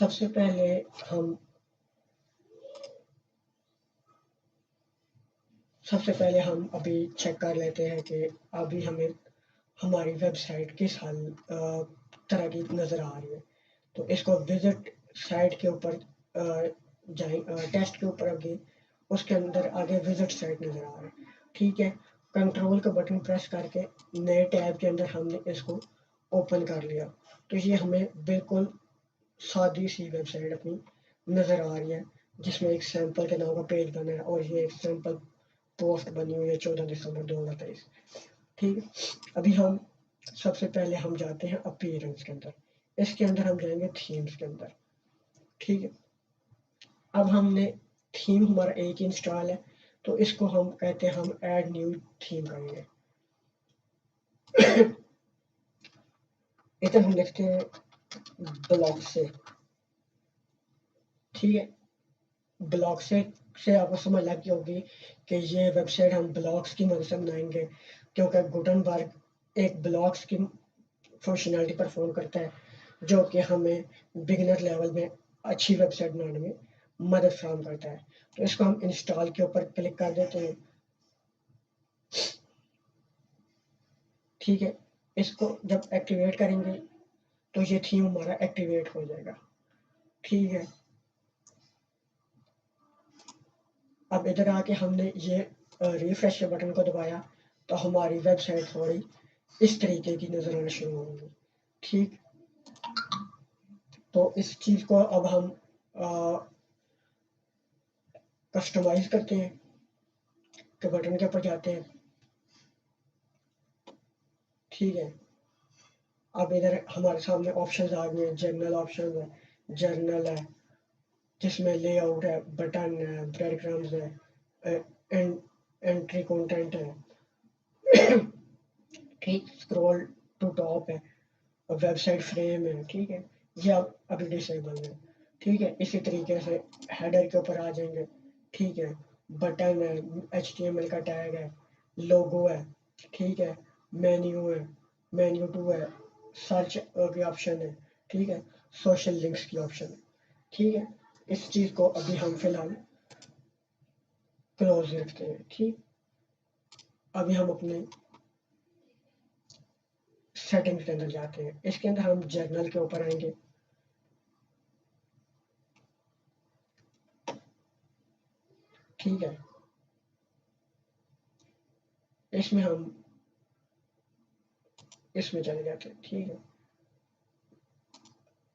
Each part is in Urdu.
سب سے پہلے ہم ابھی چیک کر لیتے ہیں کہ ابھی ہمیں ہماری ویب سائٹ کس طرح کی نظر آ رہی ہے. تو اس کو وزٹ سائٹ کے اوپر جائیں، ٹیسٹ کے اوپر آگے اس کے اندر آگے وزٹ سائٹ نظر آ رہا ہے. ٹھیک ہے، کنٹرول کا بٹن پریس کر کے نئے ٹیب کے اندر ہم نے اس کو اوپن کر لیا. تو یہ ہمیں بالکل سادی سی ویب سائٹ اپنی نظر آ رہی ہے، جس میں ایک سیمپل کے نام کا پیج بنا ہے اور یہ ایک سیمپل پوسٹ بنی ہوئی ہے 14 دسمبر 2023. ٹھیک ہے، ابھی ہم سب سے پہلے ہم جاتے ہیں اپیرنس کے اندر. اس کے اندر ہم جائیں گے تھیمز کے اندر. ٹھیک ہے، اب ہم نے تھیم ہمارا ایک انسٹال ہے، تو اس کو ہم کہتے ہیں ہم ایڈ نیو تھیم کریں گے. ادھر ہم لکھتے ہیں بلاک سے. ٹھیک ہے، بلاک سے آپ کو سمجھ لگی ہوگی کہ یہ ویب سائٹ ہم بلاکس کی مدد سے بنائیں گے، کیونکہ گوٹنبرگ ایک بلاکس کی فنکشنالٹی پرفارم کرتا ہے جو کہ ہمیں بگنر لیول میں اچھی ویب سائٹ بنانے میں مدد فراہم کرتا ہے. تو اس کو ہم انسٹال کے اوپر کلک کر دیتے ہیں. ٹھیک ہے، اس کو جب ایکٹیویٹ کریں گے تو یہ تھیم ہمارا ایکٹیویٹ ہو جائے گا. ٹھیک ہے، اب ادھر آ کے ہم نے یہ ریفریش کے بٹن کو دبایا تو ہماری ویب سائٹ تھوڑی اس طریقے کی نظر آنا شروع ہوگی. ٹھیک، تو اس چیز کو اب ہم کسٹمائز کرتے ہیں کہ بٹن کے اوپر جاتے ہیں. ٹھیک ہے، اب ادھر ہمارے سامنے آپشنز آ گئے ہیں. جنرل آپشن ہے، جرنل ہے جس میں لے آؤٹ ہے، بٹن ہے، بریڈ کرمز ہے، انٹری کانٹینٹ ہے. ٹھیک، اسکرول ٹو ٹاپ ہے، ویب سائٹ فریم ہے. ٹھیک ہے، یہ ابھی ڈسیبل ہے. ٹھیک ہے، اسی طریقے سے ہیڈر کے اوپر آ جائیں گے. ٹھیک ہے، بٹن ہے، HTML کا ٹیگ ہے، لوگو ہے. ٹھیک ہے، مینیو ہے، مینیو 2 ہے، سرچ کی آپشن ہے. ٹھیک ہے، سوشل لنکس کی آپشن ہے. ٹھیک ہے، اس چیز کو ابھی ہم فی الحال کلوز رکھتے ہیں. ٹھیک، ابھی ہم اپنے سیٹنگز کے اندر جاتے ہیں. اس کے اندر ہم جرنل کے اوپر آئیں گے. ٹھیک ہے، اس میں ہم اس میں چلے جاتے ہیں. ٹھیک ہے،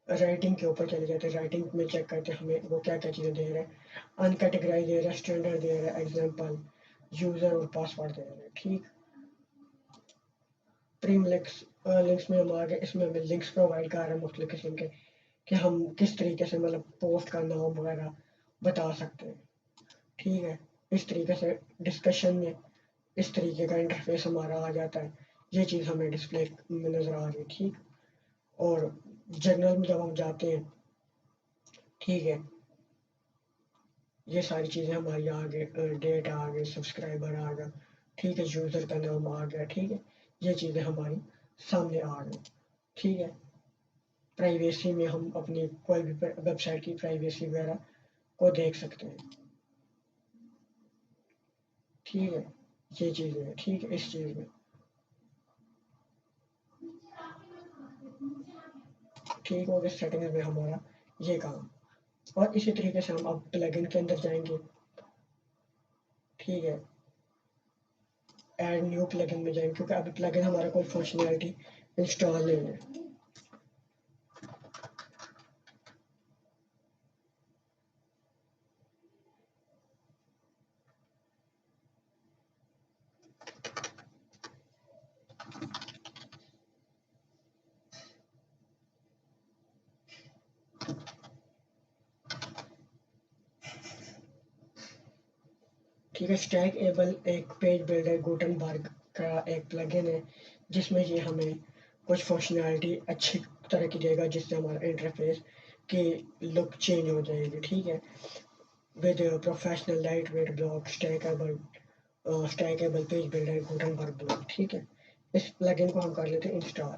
رائٹنگ کے اوپر چلے جاتے ہیں. رائٹنگ میں چیک کرتے ہیں ہمیں وہ کیا کیا چیزیں دے رہے ہیں. ان کیٹیگرائز دے رہا ہے، اسٹینڈرڈ دے رہا ہے، ایگزامپل، یوزر اور پاسورڈ دے رہے ہیں. ٹھیک، پریم لنکس میں ہم آ گئے. اس میں ہمیں لنکس پرووائڈ کر رہے ہیں مختلف قسم کے کہ ہم کس طریقے سے مطلب پوسٹ کا نام وغیرہ بتا سکتے ہیں. ٹھیک ہے، اس طریقے سے ڈسکشن میں اس طریقے کا انٹرفیس ہمارا آ جاتا ہے. یہ چیز ہمیں ڈسپلے میں نظر آ رہی ہے. ٹھیک، اور جرنل میں جب ہم جاتے ہیں، ٹھیک ہے، یہ ساری چیزیں ہماری آ گئے. ڈیٹ آ گئے، سبسکرائبر آ گیا. ٹھیک ہے، یوزر کا نام آ گیا. ٹھیک ہے، یہ چیزیں ہماری سامنے آ گئی. ٹھیک ہے، پرائیویسی میں ہم اپنی کوئی بھی ویب سائٹ کی پرائیویسی وغیرہ کو دیکھ سکتے ہیں. ٹھیک ہے، یہ چیزیں ہیں. ٹھیک ہے، اس چیز میں ٹھیک ہوگا. سیٹنگ میں ہمارا یہ کام، اور اسی طریقے سے ہم اب پلگن کے اندر جائیں گے. ٹھیک ہے، ایڈ نیو پلگن میں جائیں گے کیونکہ ابھی پلگن ہمارا کوئی فنکشنالٹی انسٹال نہیں ہے. ٹھیک ہے، اسٹیک ایبل ایک پیج بلڈر گوٹنبرگ کا ایک پلگن ہے جس میں یہ ہمیں کچھ فنکشنالٹی اچھی طرح کی دے گا جس سے ہمارا انٹرفیس کی لک چینج ہو جائے گی. ٹھیک ہے، with professional light weight block stackable page builder Gutenberg block. ٹھیک ہے، اس پلگن کو ہم کر لیتے ہیں انسٹال.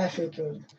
FAQs,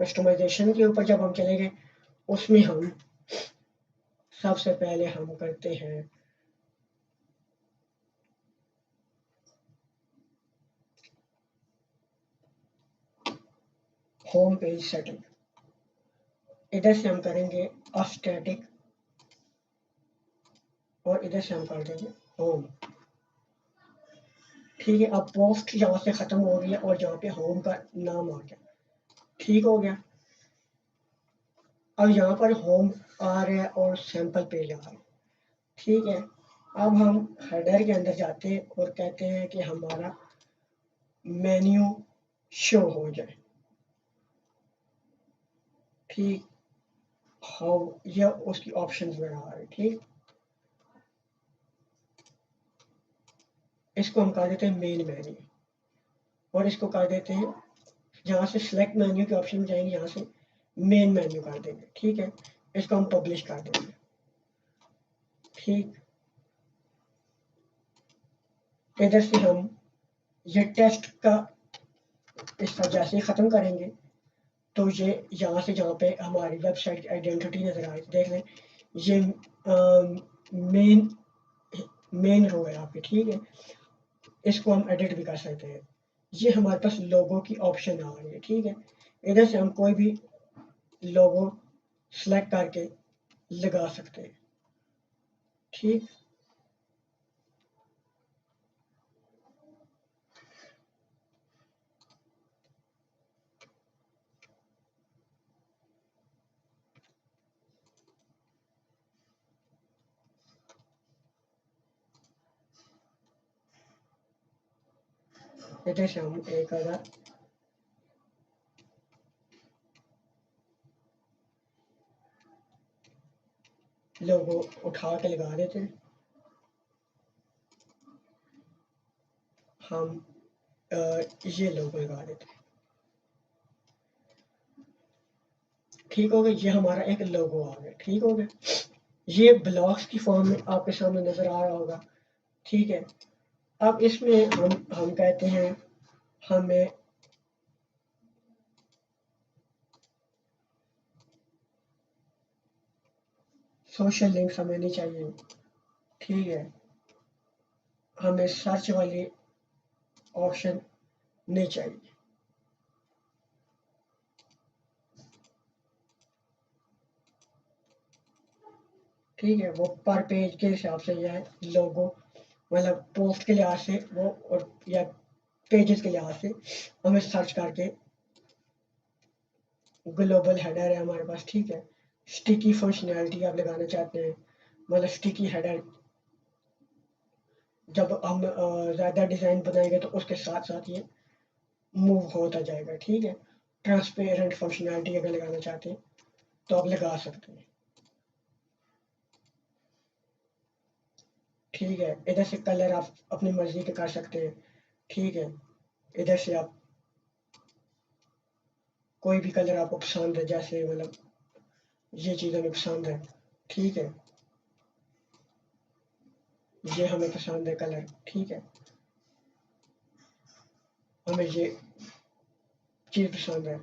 کسٹمائزیشن کے اوپر جب ہم چلیں گے اس میں ہم سب سے پہلے ہم کرتے ہیں ہوم پیج سیٹنگ. ادھر سے ہم کریں گے اسٹیٹک اور ادھر سے ہم کر دیں گے ہوم. ٹھیک ہے, اب پوسٹ یہاں سے ختم ہو گیا اور جہاں پہ ہوم کا نام آ گیا. ٹھیک ہو گیا. اب یہاں پر ہوم آ رہا ہے اور سیمپل پیج آ رہا ہے. ٹھیک ہے, اب ہم ہیڈر کے اندر جاتے ہیں اور کہتے ہیں کہ ہمارا مینیو شو ہو جائے. ٹھیک, ہاؤ یہ اس کی آپشنز میں آ رہے. ٹھیک, اس کو ہم کر دیتے ہیں مین مینیو اور اس کو کر دیتے ہیں یہاں سے سلیکٹ مینیو کے آپشن میں جائیں گے, یہاں سے مین مینیو کر دیں گے. ٹھیک ہے, اس کو ہم پبلش کر دیں گے. ٹھیک, ادھر سے ہم یہ ٹیسٹ کا حصہ جیسے ہی ختم کریں گے تو یہ یہاں سے جہاں پہ ہماری ویب سائٹ کی آئیڈینٹی نظر آئے دیکھ لیں یہ مین رو ہے آپ کی. ٹھیک ہے, اس کو ہم ایڈٹ بھی کر سکتے ہیں. یہ ہمارے پاس لوگو کی آپشن آ رہی ہے. ٹھیک ہے, ادھر سے ہم کوئی بھی لوگو سلیکٹ کر کے لگا سکتے ہیں. ٹھیک, ادھر سے ہم ایک لوگو اٹھا کے لگا دیتے ہیں. ہم یہ لوگو لگا دیتے ہیں. ٹھیک ہو گیا, یہ ہمارا ایک لوگو آ گیا. ٹھیک ہو گیا, یہ بلاکس کی فارم میں آپ کے سامنے نظر آ رہا ہوگا. ٹھیک ہے, اب اس میں ہم کہتے ہیں ہمیں سوشل لنکس ہمیں نہیں چاہیے. ٹھیک ہے, ہمیں سرچ والی آپشن نہیں چاہیے. ٹھیک ہے, وہ پر پیج کے حساب سے یہ ہے لوگو, مطلب پوسٹ کے لحاظ سے وہ اور یا پیجز کے لحاظ سے ہمیں سرچ کر کے گلوبل ہیڈر ہے ہمارے پاس. ٹھیک ہے, اسٹیکی فنکشنالٹی آپ لگانا چاہتے ہیں, مطلب اسٹیکی ہیڈر جب ہم زیادہ ڈیزائن بنائیں گے تو اس کے ساتھ ساتھ یہ موو ہوتا جائے گا. ٹھیک ہے, ٹرانسپیرنٹ فنکشنالٹی اگر لگانا چاہتے ہیں تو آپ لگا سکتے ہیں. ٹھیک ہے, ادھر سے کلر آپ اپنی مرضی کے کر سکتے ہیں. ٹھیک ہے, ادھر سے آپ کوئی بھی کلر آپ کو پسند ہے, جیسے مطلب یہ چیز ہمیں پسند ہے. ٹھیک ہے, یہ ہمیں پسند ہے کلر. ٹھیک ہے, ہمیں یہ چیز پسند ہے.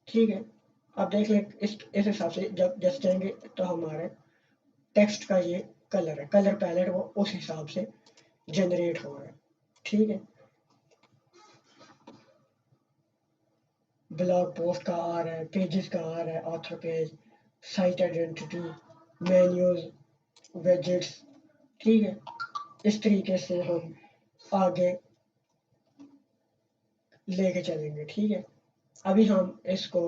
ٹھیک ہے, آپ دیکھ لیں اس حساب سے جب جیسے چاہیں گے تو ہمارے ٹیکسٹ کا یہ کلر ہے, کلر پیلٹ وہ اس حساب سے جنریٹ ہو رہا ہے. ٹھیک ہے, بلاگ پوسٹ کا آ رہا ہے, پیجز کا آ رہا ہے, author page, site identity, menus, widgets. ٹھیک ہے, اس طریقے سے ہم آگے لے کے چلیں گے. ٹھیک ہے, ابھی ہم اس کو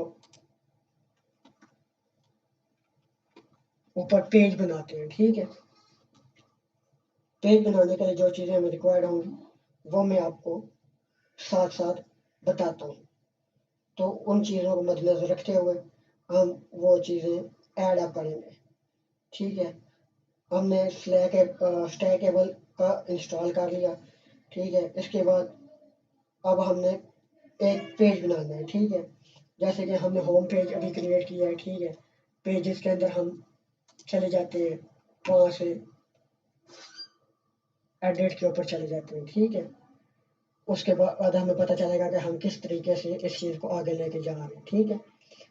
اوپر پیج بناتے ہیں. ٹھیک ہے, پیج بنانے کے لیے جو چیزیں ہمیں ریکوائرڈ ہوں گی وہ میں آپ کو ساتھ ساتھ بتاتا ہوں. تو ان چیزوں کو مد نظر رکھتے ہوئے ہم وہ چیزیں ایڈ اپ کریں گے. ٹھیک ہے, ہم نے اسٹیکیبل کا انسٹال کر لیا. ٹھیک ہے, اس کے بعد اب ہم نے ایک پیج بنانا ہے. ٹھیک ہے, جیسے کہ ہم نے ہوم پیج ابھی کریٹ کیا ہے. ٹھیک ہے, پیجز کے اندر ہم چلے جاتے ہیں, وہاں سے ایڈٹ کے اوپر چلے جاتے ہیں. ٹھیک ہے, اس کے بعد ہمیں پتہ چلے گا کہ ہم کس طریقے سے اس چیز کو آگے لے کے جا رہے ہیں. ٹھیک ہے,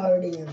RDM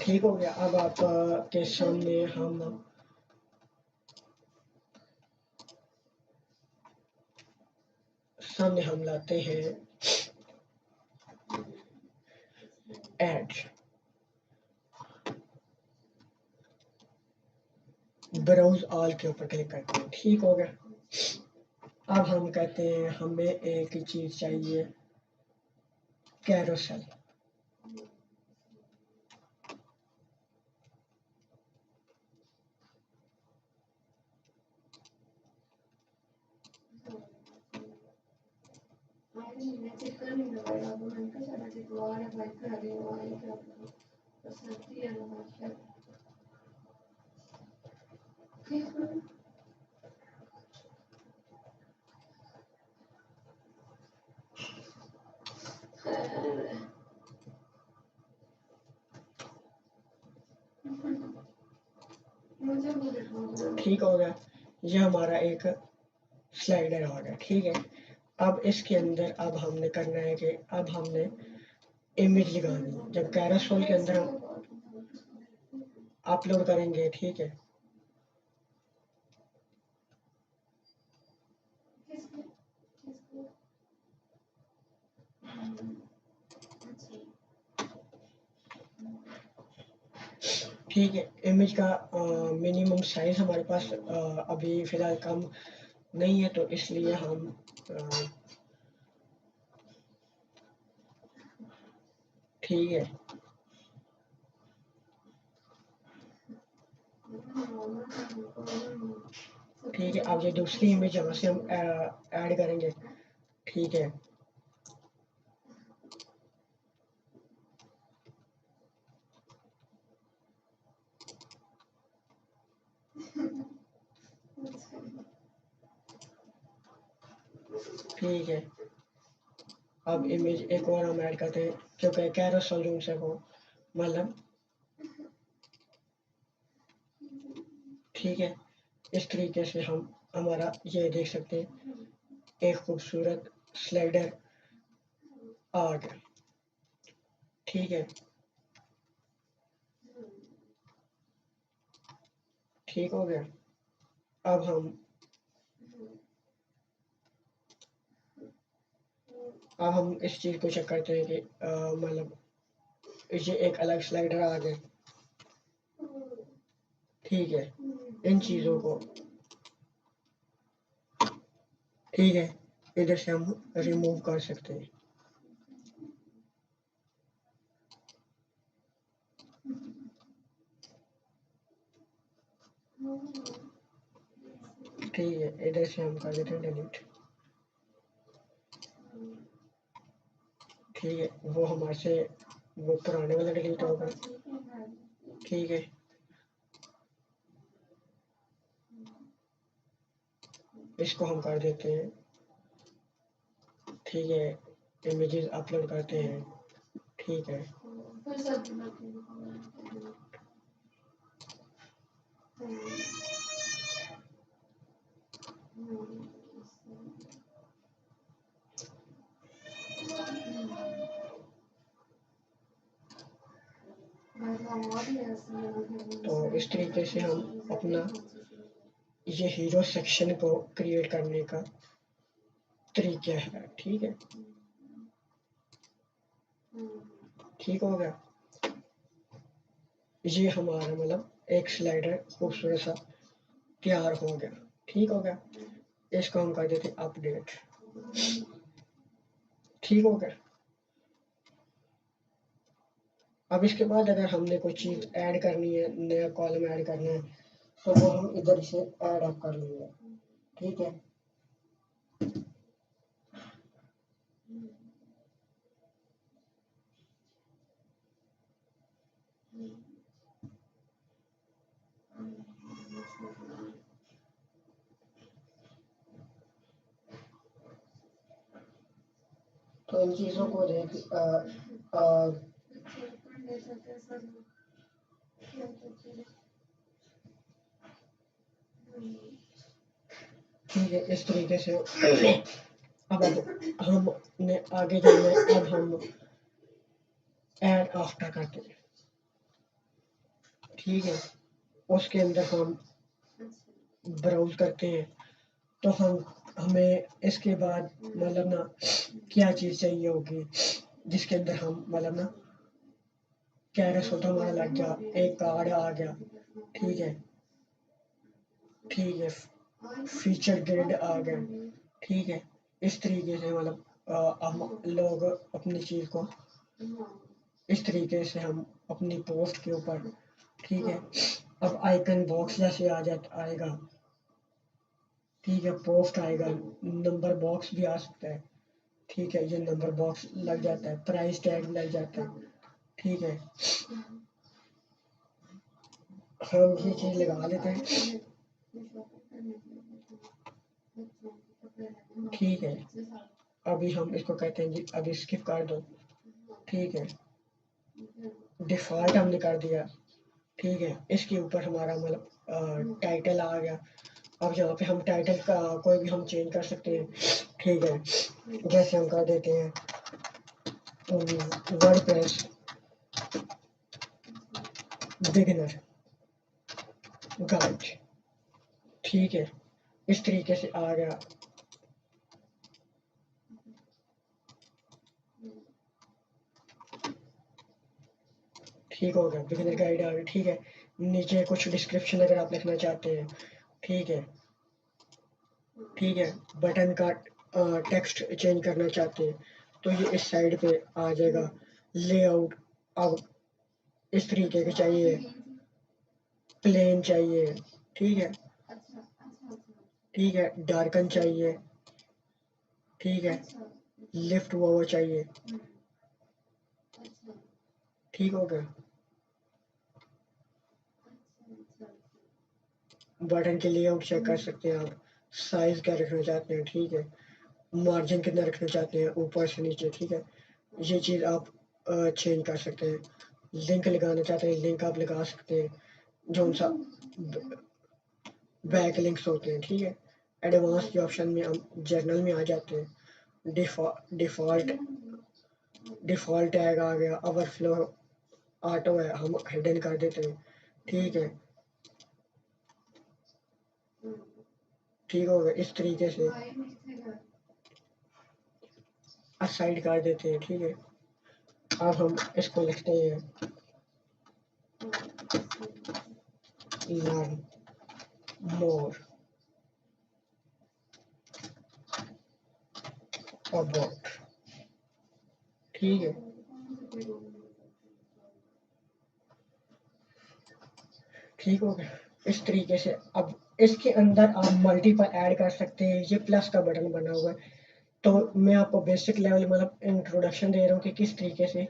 ٹھیک ہو گیا. اب آپ کے سامنے ہم لاتے ہیں ایڈ براؤز آل کے اوپر کلک کرتے ہیں. ٹھیک ہو گیا. اب ہم کہتے ہیں ہمیں ایک چیز چاہیے کیروسل. ٹھیک ہو گیا. یہ ہمارا ایک سلائڈر آ گیا. ٹھیک ہے. اب اس کے اندر اب ہم نے کرنا ہے کہ اب ہم نے امیج لگانی ہے. جب کیروسل کے اندر ہم اپلوڈ کریں گے. ٹھیک ہے. ٹھیک ہے. امیج کا منیمم سائز ہمارے پاس ابھی فی الحال کم نہیں ہے تو اس لیے ہم ٹھیک ہے. ٹھیک ہے. اب یہ دوسری امیج یہاں سے ہم ایڈ کریں گے. ٹھیک ہے. ٹھیک ہے. اب امیج ایک اور ہم ایڈ کرتے ہیں کیونکہ کیروسل جو سے وہ مطلب ٹھیک ہے. اس طریقے سے ہم ہمارا یہ دیکھ سکتے ہیں ایک خوبصورت سلائڈر آ گیا. ٹھیک ہے. ٹھیک ہو گیا. اب ہم اس چیز کو چیک کرتے ہیں کہ مطلب یہ ایک الگ سلائڈر آ گیا. ٹھیک ہے. ان چیزوں کو ٹھیک ہے ادھر سے ہم ریموو کر سکتے ہیں. ٹھیک ہے. ادھر سے ہم کر دیتے ہیں ڈیلیٹ. ٹھیک ہے. وہ ہمارے سے وہ پرانے والا ڈیلیٹ ہوگا. ٹھیک ہے. اس کو ہم کر دیتے ہیں. ٹھیک ہے. امیجز اپلوڈ کرتے ہیں. ٹھیک ہے. تو اس طریقے سے ہم اپنا یہ ہیرو سیکشن کو کریٹ کرنے کا طریقہ ہے. ٹھیک ہے. ٹھیک ہو گیا. یہ ہمارا مطلب ایک سلائڈر خوبصورت سا تیار ہو گیا. ٹھیک ہو گیا. اس کو ہم کر دیتے اپ ڈیٹ. ٹھیک ہو گیا. اب اس کے بعد اگر ہم نے کوئی چیز ایڈ کرنی ہے نیا کالم ایڈ کرنا ہے تو وہ ہم ادھر سے ایڈ اپ کر لیں گے. ٹھیک ہے. تو ان چیزوں کو دیکھ ٹھیک ہے، اس طریقے سے اب ہم نے آگے جانا ہے. اب ہم ایڈ آفٹر کرتے ہیں. ٹھیک ہے، اس کے اندر ہم براؤز کرتے ہیں. تو ہمیں اس کے بعد مطلب نا کیا چیز چاہیے ہوگی جس کے اندر ہم مطلب نا کیرس ہوتا ہمارا لگ گیا، ایک کارڈ آ گیا. ٹھیک ہے، ٹھیک ہے، فیچر گریڈ آ گیا. ٹھیک ہے، اس طریقے سے مطلب ہم لوگ اپنی چیز کو اس طریقے سے ہم اپنی پوسٹ کے اوپر. ٹھیک ہے، اب آئیکن باکس جیسے آئے گا. ٹھیک ہے، پوسٹ آئے گا، نمبر باکس بھی آ سکتا ہے. ٹھیک ہے، یہ نمبر باکس لگ جاتا ہے، پرائز ٹیگ لگ جاتا ہے. ٹھیک ہے، ہم یہ چیز لگا لیتے ہیں. ٹھیک ہے، ابھی ہم اس کو کہتے ہیں جی ابھی اسکپ کر دو. ٹھیک ہے، ڈیفالٹ ہم نے کر دیا. ٹھیک ہے، اس کے اوپر ہمارا مطلب ٹائٹل آ گیا. اب یہاں پہ ہم ٹائٹل کا کوئی بھی ہم چینج کر سکتے ہیں. ٹھیک ہے، جیسے ہم کر دیتے ہیں ورڈ پریس بگنر گائیڈ. ٹھیک ہے، اس طریقے سے آ گیا. ٹھیک ہو گیا، بگنر گائیڈ آ گیا. ٹھیک ہے، نیچے کچھ ڈسکرپشن اگر آپ لکھنا چاہتے ہیں. ٹھیک ہے، ٹھیک ہے، بٹن کا ٹیکسٹ چینج کرنا چاہتے ہیں تو یہ اس سائڈ پہ آ جائے گا. لے آؤٹ اب اس طریقے کے چاہیے، پلین چاہیے. ٹھیک ہے، ٹھیک ہے، ڈارکن چاہیے. ٹھیک ہے، لفٹ ہوا ہوا چاہیے. ٹھیک ہو گیا، بٹن کے لیے آؤٹ چیک کر سکتے ہیں آپ. سائز کیا رکھنا چاہتے ہیں. ٹھیک ہے، مارجن کتنا رکھنا چاہتے ہیں اوپر سے نیچے. ٹھیک ہے، یہ چیز آپ چینج کر سکتے ہیں. لنک لگانا چاہتے ہیں لنک آپ لگا سکتے ہیں، جو سا بیک لنکس ہوتے ہیں. ٹھیک ہے، ایڈوانس کے آپشن میں ہم جرنل میں آ جاتے ہیں. ڈیفالٹ ٹیگ آ گیا. اوور فلو آٹو ہے، ہم ہڈن کر دیتے ہیں. ٹھیک ہے، ٹھیک ہوگا. اس طریقے سے اسائڈ کر دیتے ہیں. ٹھیک ہے، اب ہم اس کو لکھتے ہیں لرن مور اباؤٹ. ٹھیک ہے، ٹھیک ہو گیا. اس طریقے سے اب اس کے اندر آپ ملٹیپل ایڈ کر سکتے ہیں. یہ پلس کا بٹن بنا ہوا ہے. تو میں آپ کو بیسک لیول مطلب انٹروڈکشن دے رہا ہوں کہ کس طریقے سے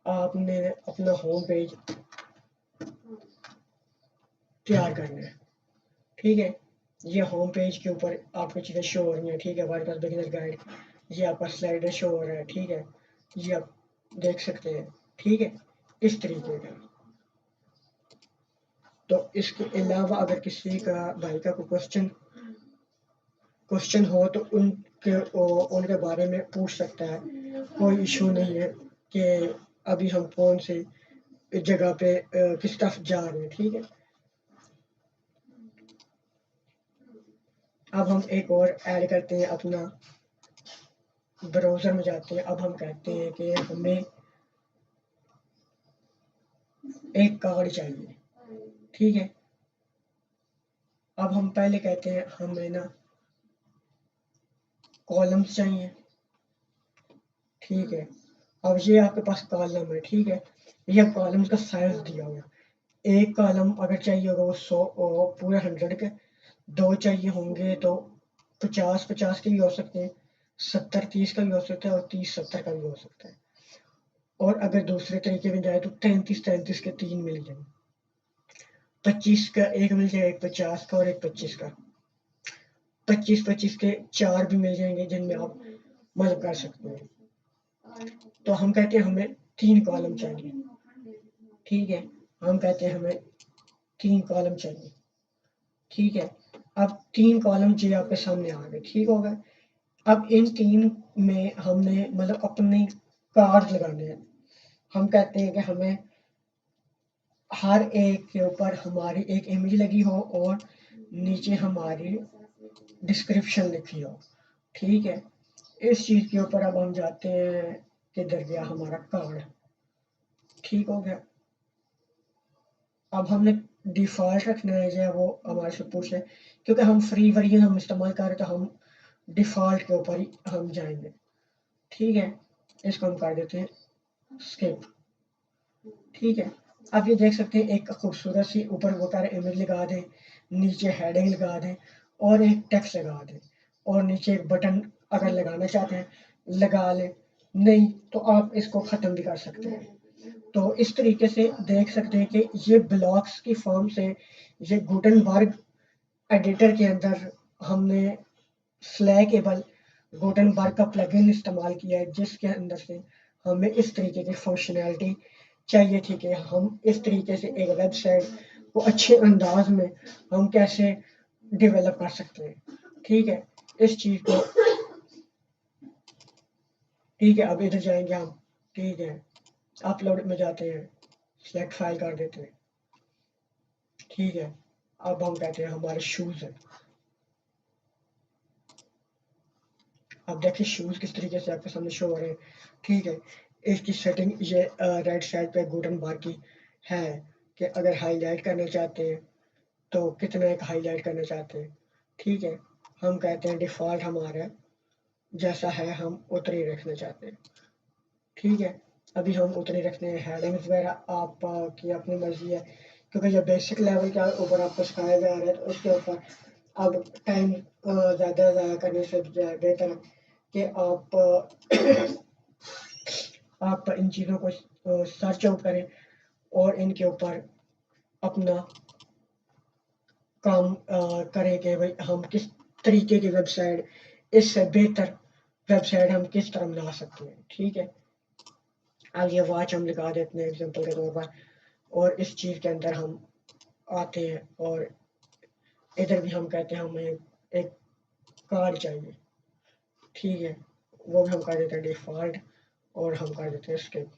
آپ نے اپنا ہوم پیج تیار کرنا ہے. ٹھیک ہے، یہ ہوم پیج کے اوپر آپ کو چیزیں شو ہو رہی ہیں. ٹھیک ہے، ورڈ پریس بگنر گائیڈ، یہ آپ کا سلائڈر شو ہو رہا ہے. ٹھیک ہے، یہ آپ دیکھ سکتے ہیں. ٹھیک ہے، اس طریقے کا. تو اس کے علاوہ اگر کسی کا بھائی کا کوئی کوشچن ہو تو ان کے بارے میں پوچھ سکتا ہے. کوئی ایشو نہیں ہے کہ ابھی ہم کون سے جگہ پہ کس طرف جا رہے ہیں. ٹھیک ہے، اب ہم ایک اور ایڈ کرتے ہیں. اپنا براؤزر میں جاتے ہیں. اب ہم کہتے ہیں کہ ہمیں ایک کارڈ چاہیے. ٹھیک ہے، اب ہم پہلے کہتے ہیں ہمیں نا کالمس چاہیے. ٹھیک ہے، اب یہ آپ کے پاس کالم ہے. ٹھیک ہے، یہ کالمس کا سائز دیا ہوا. ایک کالم اگر چاہیے ہوگا وہ 100 پورے 100 کے. دو چاہیے ہوں گے تو 50 کے بھی ہو سکتے ہیں، 70-30 کا بھی ہو سکتا ہے، اور 30-70 کا بھی ہو سکتا ہے. اور اگر دوسرے طریقے میں جائے تو 33-33 کے 3 مل جائیں. 25 کا ایک مل جائے، ایک 50 کا اور ایک 25 کا. 25-25 کے 4 بھی مل جائیں گے جن میں آپ مدد کر سکتے ہیں. تو ہم کہتے ہیں ہمیں 3 کالم چاہیے. ٹھیک ہے، ہم کہتے ہیں ہمیں 3 کالم چاہیے. ٹھیک ہے، اب 3 کالم جی آپ کے سامنے آ گئے، ٹھیک ہو گئے. اب ان 3 میں ہم نے مطلب اپنی کارڈ لگانے ہیں. ہم کہتے ہیں کہ ہمیں ہر ایک کے اوپر ہماری ایک امیج لگی ہو اور نیچے ہماری ڈسکرپشن لکھی ہو، ٹھیک ہے. اس چیز کے اوپر اب ہم جاتے ہیں کہ دریا ہمارا کارڈ، ٹھیک ہو گیا. اب ہم نے ڈیفالٹ رکھنا ہے جو وہ ہمارے سے پوچھے، کیونکہ ہم فری ورژن ہم استعمال کر رہے تو ہم ڈیفالٹ کے اوپر ہی ہم جائیں گے، ٹھیک ہے. اس کو ہم کر دیتے ہیں اسکپ، ٹھیک ہے. اب یہ دیکھ سکتے ہیں ایک خوبصورت سی اوپر وہ کر امیج لگا دیں، نیچے ہیڈنگ لگا دیں اور ایک ٹیکسٹ لگا دیں، اور نیچے ایک بٹن اگر لگانا چاہتے ہیں لگا لیں، نہیں تو آپ اس کو ختم بھی کر سکتے ہیں. تو اس طریقے سے دیکھ سکتے ہیں کہ یہ بلاکس کی فارم سے یہ گوٹن برگ ایڈیٹر کے اندر ہم نے سلیکیبل گوٹن برگ کا پلگن استعمال کیا ہے، جس کے اندر سے ہمیں اس طریقے کی فنکشنالٹی چاہیے تھی کہ ہم اس طریقے سے ایک ویب سائٹ کو اچھے انداز میں ہم کیسے ڈیولپ کر سکتے ہیں، ٹھیک ہے. اس چیز کو ٹھیک ہے. اب ادھر جائیں گے ہم، ٹھیک ہے، اپلوڈ میں جاتے ہیں، سلیکٹ فائل کر دیتے ہیں، ٹھیک ہے. اب ہم کہتے ہیں ہمارے شوز ہیں. اب دیکھیں شوز کس طریقے سے آپ کے سامنے شو ہو رہے ہیں، ٹھیک ہے. اس کی سیٹنگ یہ رائٹ سائڈ پہ گوٹن بار کی ہے کہ اگر ہائی لائٹ کرنا چاہتے ہیں تو کتنا ایک ہائی لائٹ کرنا چاہتے ہیں، ٹھیک ہے. ہم کہتے ہیں ڈیفالٹ ہمارا جیسا ہے ہم اتنی رکھنا چاہتے ہیں، ٹھیک ہے. ابھی ہم اتنی رکھتے ہیں. ہیڈنگز وغیرہ آپ کی اپنی مرضی ہے، کیونکہ جو بیسک لیول کے اوپر آپ کو سکھایا جا رہا ہے تو اس کے اوپر اب ٹائم زیادہ ضائع کرنے سے بہتر کہ آپ ان چیزوں کو سرچ آؤٹ کریں اور ان کے اوپر اپنا کام کریں کہ بھائی ہم کس طریقے کی ویب سائٹ اس سے بہتر ویب سائٹ ہم کس طرح بنا سکتے ہیں، ٹھیک ہے. اب یہ واچ ہم لگا دیتے ہیں ایگزامپل کے طور پر، اور اس چیز کے اندر ہم آتے ہیں اور ادھر بھی ہم کہتے ہیں ہمیں ایک کارڈ چاہیے، ٹھیک ہے. وہ بھی ہم کر دیتے ہیں ڈیفالٹ اور ہم کر دیتے ہیں اسکپ،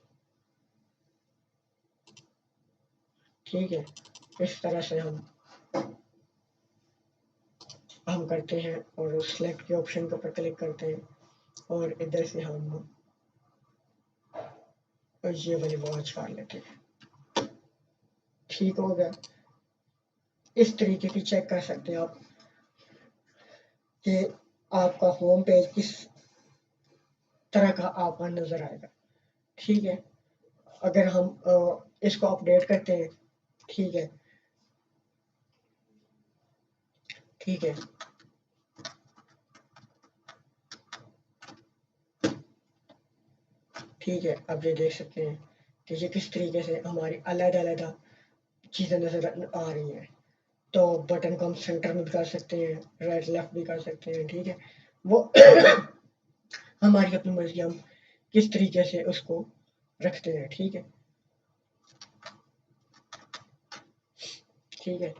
ٹھیک ہے. اس طرح سے ہم کرتے ہیں اور سلیکٹ کے آپشن کے اوپر کلک کرتے ہیں اور ادھر سے ہم یہ والی واچ کر لیتے ہیں، ٹھیک ہو گیا. اس طریقے کی چیک کر سکتے ہیں آپ کہ آپ کا ہوم پیج کس طرح کا آپ کا نظر آئے گا، ٹھیک ہے. اگر ہم اس کو اپڈیٹ کرتے ہیں، ٹھیک ہے، ٹھیک ہے. ٹھیک ہے. اب یہ دیکھ سکتے ہیں کہ یہ کس طریقے سے ہماری علیحدہ علیحدہ چیزیں نظر آ رہی ہیں. تو بٹن کو ہم سینٹر میں بھی کر سکتے ہیں، رائٹ لیفٹ بھی کر سکتے ہیں، ٹھیک ہے. وہ ہماری اپنی مرضی ہم کس طریقے سے اس کو رکھتے ہیں، ٹھیک ہے، ٹھیک ہے.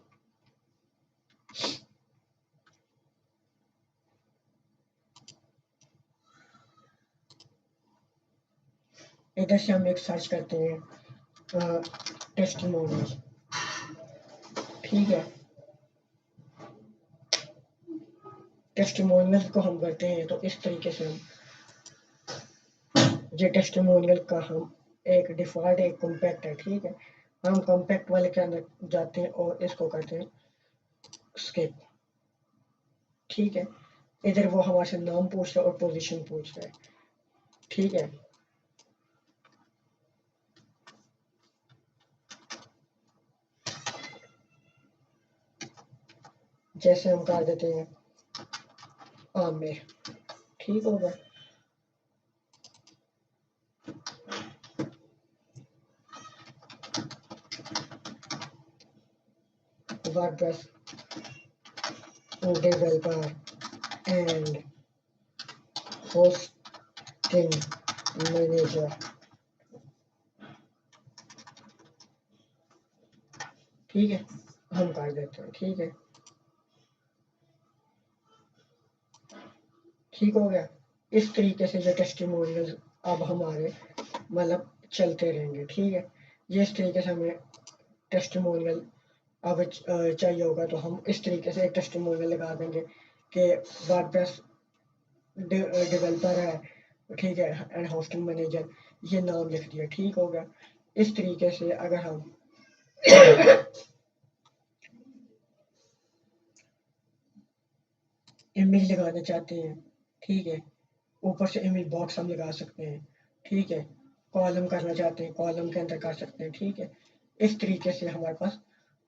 ادھر سے ہم ایک سرچ کرتے ہیں ٹیسٹیمونیل، ٹھیک ہے. ٹیسٹیمونیل کو ہم کرتے ہیں تو اس طریقے سے ہم یہ ٹیسٹیمونیل کا ہم ایک ڈیفالٹ ایک کمپیکٹ ہے، ٹھیک ہے. ہم کمپیکٹ والے کے اندر جاتے ہیں اور اس کو کرتے ہیں اسکپ، ٹھیک ہے. ادھر وہ ہمارے سے نام پوچھتا ہے اور پوزیشن پوچھتا ہے، ٹھیک ہے. جیسے ہم کر دیتے ہیں عامر، ٹھیک ہوگا. WordPress developer and hosting manager، ٹھیک ہے. ہم کر دیتے ہیں، ٹھیک ہے. ٹھیک ہو گیا. اس طریقے سے یہ ٹیسٹیمونیلز اب ہمارے مطلب چلتے رہیں گے. ٹھیک ہے. یہ اس طریقے سے ہمیں ٹیسٹیمونیل اب چاہیے ہوگا تو ہم اس طریقے سے ایک ٹیسٹیمونیل لگا دیں گے کہ وارڈ پریس ڈیولپر ہے, ٹھیک ہے, اینڈ ہوسٹنگ مینیجر, یہ نام لکھ دیا. ٹھیک ہو گیا. اس طریقے سے اگر ہم امیج لگانا چاہتے ہیں, ٹھیک ہے, اوپر سے امیج باکس ہم لگا سکتے ہیں. ٹھیک ہے. کالم کرنا چاہتے ہیں کالم کے اندر کر سکتے ہیں. ٹھیک ہے. اس طریقے سے ہمارے پاس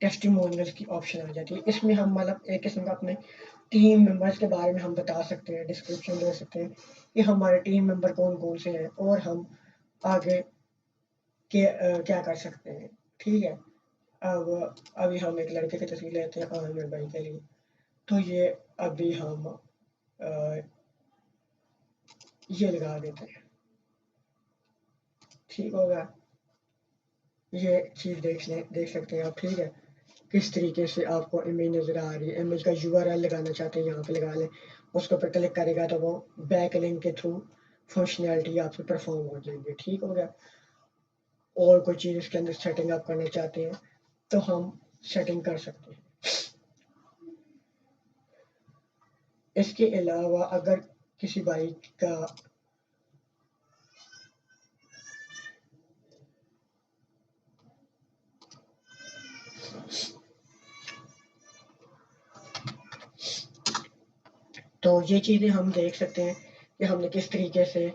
ٹیسٹیمونیلز کی آپشن آ جاتی ہے. اس میں ہم مطلب ایک قسم کا اپنے ٹیم ممبرس کے بارے میں ہم بتا سکتے ہیں, ڈسکرپشن دے سکتے ہیں کہ ہمارے ٹیم ممبر کون کون سے ہیں اور ہم آگے کیا کر سکتے ہیں. ٹھیک ہے. ابھی ہم ایک لڑکے کی تصویر لیتے ہیں عامر بھائی کے لیے, تو یہ ابھی ہم یہ لگا دیتے ہیں. ٹھیک ہوگا. یہ چیز دیکھ سکتے ہیں آپ. ٹھیک ہے. کس طریقے سے آپ کو امیج نظر آ رہی ہے. امیج کا URL لگانا چاہتے ہیں یہاں پہ لگا لیں, اس کے اوپر کلک کرے گا تو وہ بیک لنک کے تھرو فنکشنالٹی آپ سے پرفارم ہو جائیں گے. ٹھیک ہو گیا. اور کوئی چیز اس کے اندر سیٹنگ آپ کرنا چاہتے ہیں تو ہم سیٹنگ کر سکتے ہیں. اس کے علاوہ اگر کسی بھائی کا تو یہ چیزیں ہم دیکھ سکتے ہیں کہ ہم نے کس طریقے سے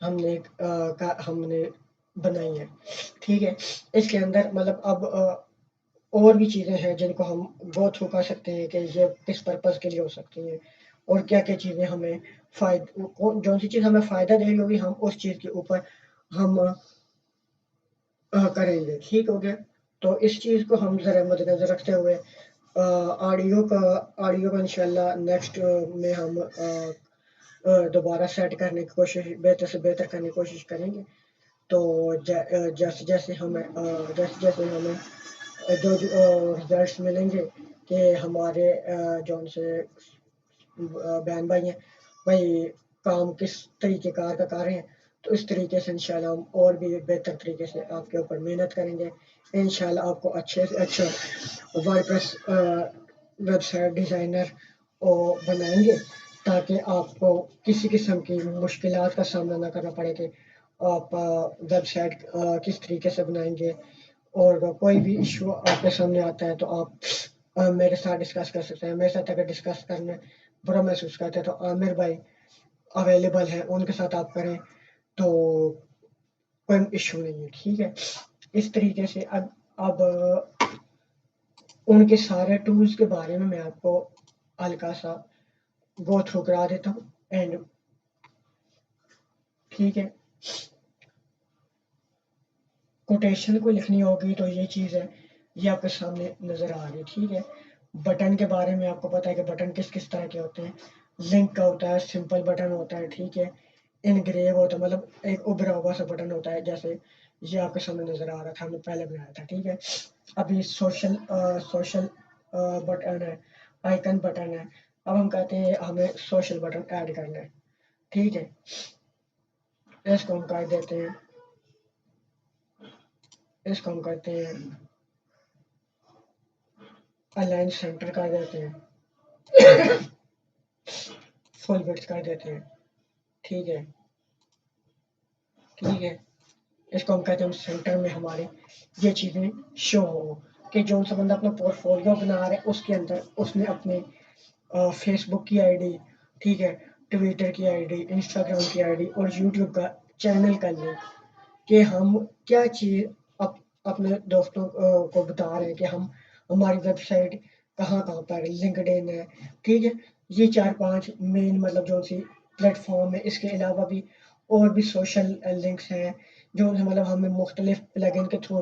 ہم نے بنائی ہے. ٹھیک ہے. اس کے اندر مطلب اب اور بھی چیزیں ہیں جن کو ہم گو تھرو کر سکتے ہیں کہ یہ کس پرپز کے لیے ہو سکتی ہیں اور کیا کیا چیزیں ہمیں جو سی چیز ہمیں فائدہ دے گی ہوگی ہم اس چیز کے اوپر ہم کریں گے. ٹھیک ہو گیا. تو اس چیز کو ہم ذرا مد نظر رکھتے ہوئے آڈیو کا انشاءاللہ نیکسٹ میں ہم دوبارہ سیٹ کرنے کی کوشش بہتر سے بہتر کرنے کی کوشش کریں گے. تو جیسے جیسے ہمیں جو رزلٹس ملیں گے کہ ہمارے جو ان سے بہن بھائی ہیں بھائی کام کس طریقے کار کا کر رہے ہیں, تو اس طریقے سے انشاءاللہ ہم اور بھی بہتر طریقے سے آپ کے اوپر محنت کریں گے. انشاءاللہ آپ کو اچھے سے اچھا WordPress website designer بنائیں گے تاکہ آپ کو کسی قسم کی مشکلات کا سامنا نہ کرنا پڑے کہ آپ ویب سائٹ کس طریقے سے بنائیں گے. اور کوئی بھی ایشو آپ کے سامنے آتا ہے تو آپ میرے ساتھ ڈسکس کر سکتے ہیں. میرے ساتھ اگر ڈسکس کرنے برا محسوس کرتے ہیں تو عامر بھائی اویلیبل ہیں, ان کے ساتھ آپ کریں تو کوئی ایشو نہیں ہے. ٹھیک ہے. اس طریقے سے اب ان کے سارے ٹولز کے بارے میں آپ کو ہلکا سا گو تھرو کرا دیتا ہوں. اینڈ ٹھیک ہے. کوٹیشن کو لکھنی ہوگی تو یہ چیز ہے, یہ آپ کے سامنے نظر آ رہی ہے. ٹھیک ہے. بٹن کے بارے میں آپ کو پتا ہے کہ بٹن کس کس طرح کے ہوتے ہیں. لنک کا ہوتا ہے, سمپل بٹن ہوتا ہے, ٹھیک ہے, انگریو ہوتا ہے, مطلب ایک ابھرا ہوا سا بٹن ہوتا ہے جیسے یہ آپ کے سامنے نظر آ رہا تھا, ہم نے پہلے بنایا تھا. ٹھیک ہے. ابھی سوشل بٹن ہے, آئیکن بٹن ہے. اب ہم کہتے ہیں ہمیں سوشل بٹن ایڈ کرنا ہے. ٹھیک ہے. اس کو ہم کر دیتے ہیں, اس کو ہم کرتے ہیں الائن سینٹر کر دیتے ہیں, فل بٹس کر دیتے ہیں. ٹھیک ہے. ٹھیک ہے. اس کو ہم کہتے ہیں سینٹر میں ہمارے یہ چیزیں شو ہو کہ جو سا بندہ اپنا پورٹ فولیو بنا رہا ہے اس کے اندر اس نے اپنے فیس بک کی آئی ڈی, ٹھیک ہے, ٹویٹر کی آئی ڈی, انسٹاگرام کی آئی ڈی اور یوٹیوب کا چینل کا لنک کہ ہم کیا چیز اپنے دوستوں کو بتا رہے ہیں کہ ہماری ویب سائٹ کہاں پر لنکڈ ان ہے. ٹھیک ہے. یہ 4-5 مین مطلب جو سی پلیٹ فارم ہے. اس کے علاوہ بھی اور بھی سوشل لنکس ہیں جو مطلب ہمیں مختلف پلگ ان کے تھرو